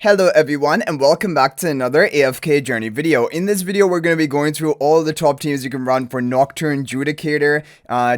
Hello everyone and welcome back to another AFK journey video. In this video we're going to be going through all the top teams you can run for Nocturne Judicator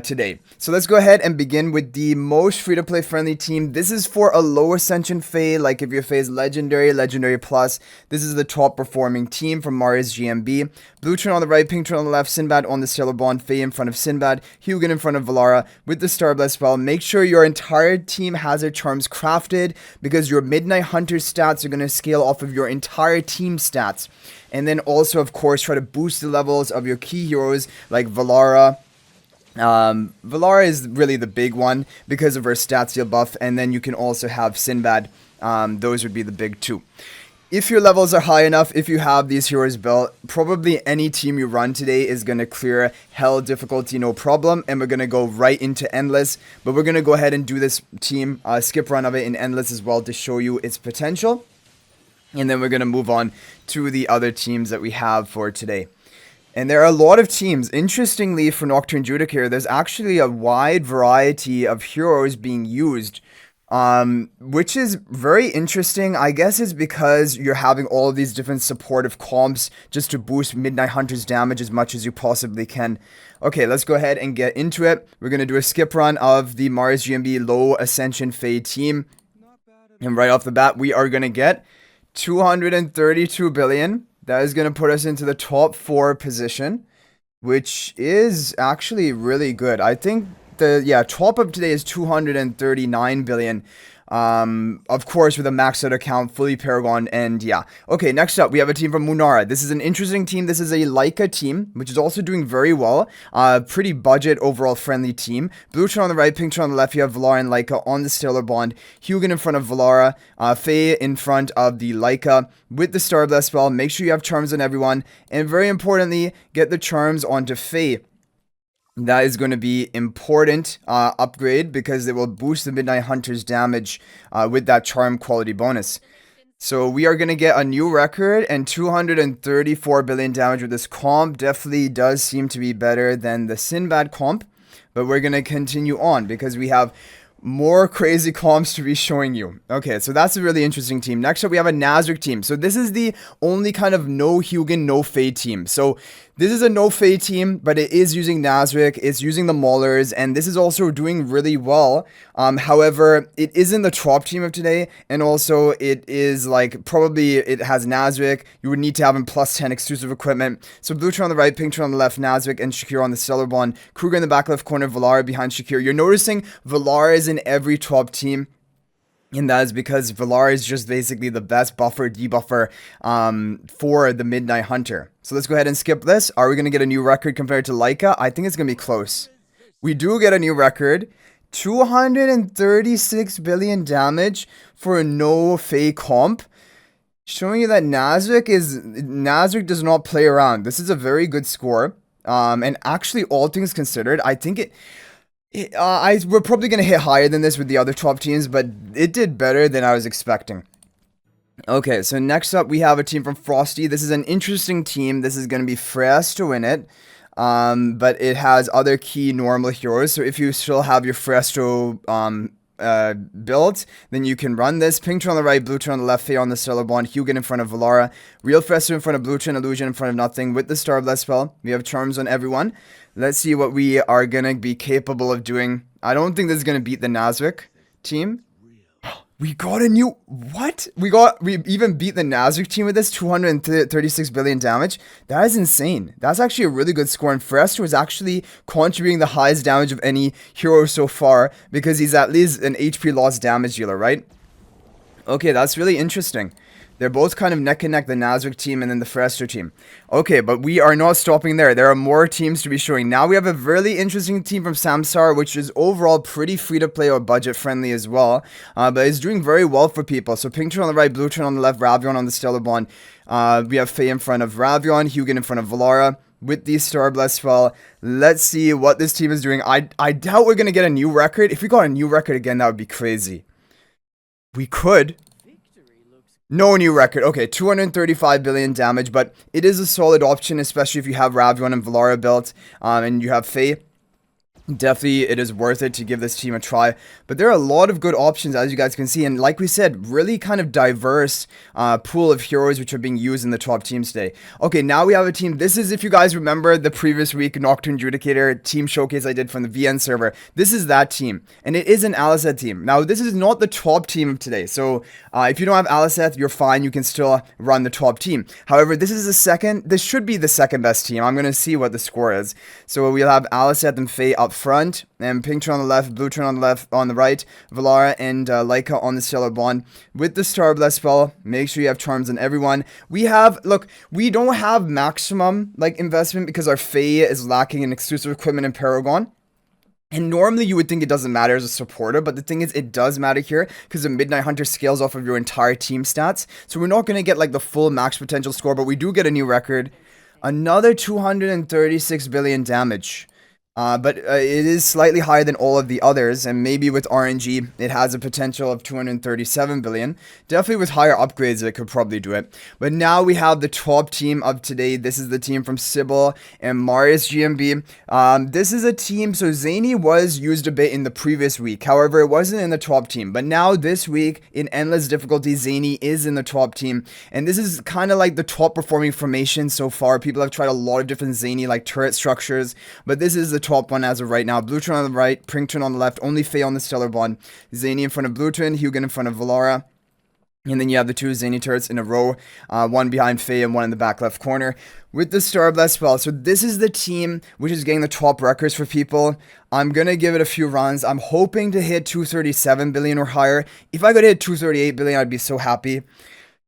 today. So let's go ahead and begin with the most free-to-play friendly team. This is for a low ascension Fae, like if your Fae is Legendary, Legendary Plus. This is the top performing team from Maulers GMB. Blue turn on the right, pink turn on the left, Sinbad on the Stellar Bond, Fae in front of Sinbad, Hugin in front of Valara with the Starblast spell. Make sure your entire team has their charms crafted because your Midnight Hunter stats are going to scale off of your entire team stats. And then also, of course, try to boost the levels of your key heroes like Valara. Valara is really the big one because of her stats deal buff. And then you can also have Sinbad. Those would be the big two. If your levels are high enough, if you have these heroes built, probably any team you run today is going to clear hell difficulty no problem. And we're going to go right into Endless. But we're going to go ahead and do this team skip run of it in Endless as well to show you its potential. And then we're going to move on to the other teams that we have for today. And there are a lot of teams. Interestingly, for Nocturne Judicator, there's actually a wide variety of heroes being used. Which is very interesting. I guess it's because you're having all of these different supportive comps just to boost Midnight Hunter's damage as much as you possibly can. Okay, let's go ahead and get into it. We're going to do a skip run of the Maulers GMB Low-Ascension Fae team. And right off the bat, we are going to get 232 billion. That is going to put us into the top 4 position, which is actually really good. I think the top of today is 239 billion. Of course, with a maxed out account, fully Paragon, and yeah. Okay, next up, we have a team from Munara. This is an interesting team. This is a Lyca team, which is also doing very well. Pretty budget, overall friendly team. Blue turn on the right, pink turn on the left. You have Valara and Lyca on the Stellar Bond. Hugin in front of Valara. Fae in front of the Lyca with the Starblast spell. Make sure you have charms on everyone. And very importantly, get the charms onto Fae. That is going to be important upgrade because it will boost the Midnight Hunter's damage with that charm quality bonus. So we are going to get a new record and 234 billion damage with this comp. Definitely does seem to be better than the Sinbad comp. But we're going to continue on because we have more crazy comps to be showing you. Okay, so that's a really interesting team. Next up, we have a Nazrik team. So this is the only kind of no Hugin, no Fae team. So this is a no Fae team, but it is using Nazrik. It's using the Maulers, and this is also doing really well. However, it isn't the top team of today, and also it is like probably it has Nazrik. You would need to have him plus 10 exclusive equipment. So blue turn on the right, pink turn on the left, Nazrik and Shakir on the Stellar Bond. Kruger in the back left corner, Valara behind Shakir. You're noticing Valara is in every top team. And that is because Valara is just basically the best buffer, debuffer for the Midnight Hunter. So let's go ahead and skip this. Are we going to get a new record compared to Lyca? I think it's going to be close. We do get a new record. 236 billion damage for a no Fae comp. Showing you that Nazrik does not play around. This is a very good score. And actually, all things considered, I think we're probably going to hit higher than this with the other top teams, but it did better than I was expecting. Okay, so next up we have a team from Frosty. This is an interesting team. This is going to be Phraesto in it, but it has other key normal heroes. So if you still have your Phraesto built, then you can run this. Pink turn on the right, blue turn on the left, Fae on the Stellar Bond, Hugin in front of Valara, real Phraesto in front of blue turn, Illusion in front of nothing with the Starblast spell. We have charms on everyone. Let's see what we are going to be capable of doing. I don't think this is going to beat the Nazrik team. We got a new... What? We even beat the Nazrik team with this 236 billion damage. That is insane. That's actually a really good score. And Phraesto is actually contributing the highest damage of any hero so far because he's at least an HP loss damage dealer, right? Okay, that's really interesting. They're both kind of neck and neck, the Nazrik team and then the Phraesto team. Okay, but we are not stopping there. There are more teams to be showing. Now we have a really interesting team from Samsara, which is overall pretty free-to-play or budget-friendly as well. But it's doing very well for people. So pink turn on the right, blue turn on the left, Ravion on the Stellar Bond. We have Fae in front of Ravion, Hugin in front of Valara with the Starblast spell. Let's see what this team is doing. I doubt we're going to get a new record. If we got a new record again, that would be crazy. We could... No new record. Okay, 235 billion damage, but it is a solid option, especially if you have Ravion and Valara built, and you have Fae. Definitely, it is worth it to give this team a try. But there are a lot of good options, as you guys can see. And like we said, really kind of diverse pool of heroes which are being used in the top teams today. Okay, now we have a team. This is, if you guys remember the previous week, Nocturne Judicator team showcase I did from the VN server. This is that team. And it is an Aliceth team. Now, this is not the top team of today. So, if you don't have Aliceth, you're fine. You can still run the top team. However, this is the second. This should be the second best team. I'm going to see what the score is. So, we'll have Aliceth and Faye up front, and pink turn on the left, blue turn on the left, on the right, Valara and Lyca on the Stellar Bond. With the Star Bless spell, make sure you have charms on everyone. We have, look, we don't have maximum, like, investment because our Faye is lacking in exclusive equipment in Paragon. And normally you would think it doesn't matter as a supporter, but the thing is it does matter here because the Midnight Hunter scales off of your entire team stats. So we're not going to get like the full max potential score, but we do get a new record. Another 236 billion damage. But it is slightly higher than all of the others, and maybe with RNG, it has a potential of 237 billion. Definitely with higher upgrades, it could probably do it. But now we have the top team of today. This is the team from Sybil and Marius GMB. This is a team, so Zanie was used a bit in the previous week. However, it wasn't in the top team. But now this week, in Endless Difficulty, Zanie is in the top team. And this is kind of like the top performing formation so far. People have tried a lot of different Zanie like turret structures, but this is the top one as of right now. Blue turn on the right, pink turn on the left, only Faye on the Stellar Bond. Zanie in front of blue turn, Hugin in front of Valara. And then you have the two Zanie turrets in a row, one behind Faye and one in the back left corner with the Star Bless spell. So this is the team which is getting the top records for people. I'm going to give it a few runs. I'm hoping to hit 237 billion or higher. If I could hit 238 billion, I'd be so happy.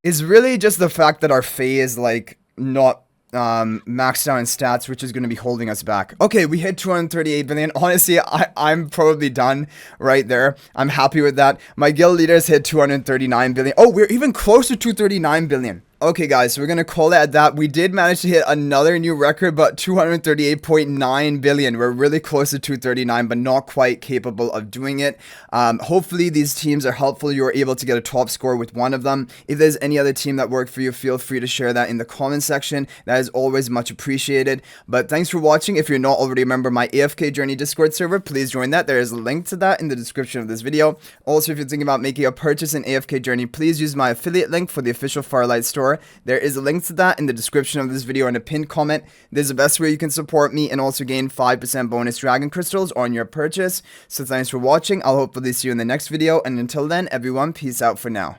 It's really just the fact that our Faye is like not maxed out in stats, which is going to be holding us back. Okay, we hit 238 billion. Honestly, I'm probably done right there. I'm happy with that. My guild leaders hit 239 billion. Oh, we're even close to 239 billion. Okay, guys, so we're going to call it at that. We did manage to hit another new record, but 238.9 billion. We're really close to 239, but not quite capable of doing it. Hopefully, these teams are helpful. You're able to get a top score with one of them. If there's any other team that worked for you, feel free to share that in the comment section. That is always much appreciated. But thanks for watching. If you're not already a member of my AFK Journey Discord server, please join that. There is a link to that in the description of this video. Also, if you're thinking about making a purchase in AFK Journey, please use my affiliate link for the official Firelight store. There is a link to that in the description of this video and a pinned comment. This is the best way you can support me and also gain 5% bonus dragon crystals on your purchase. So thanks for watching. I'll hopefully see you in the next video. And until then, everyone, peace out for now.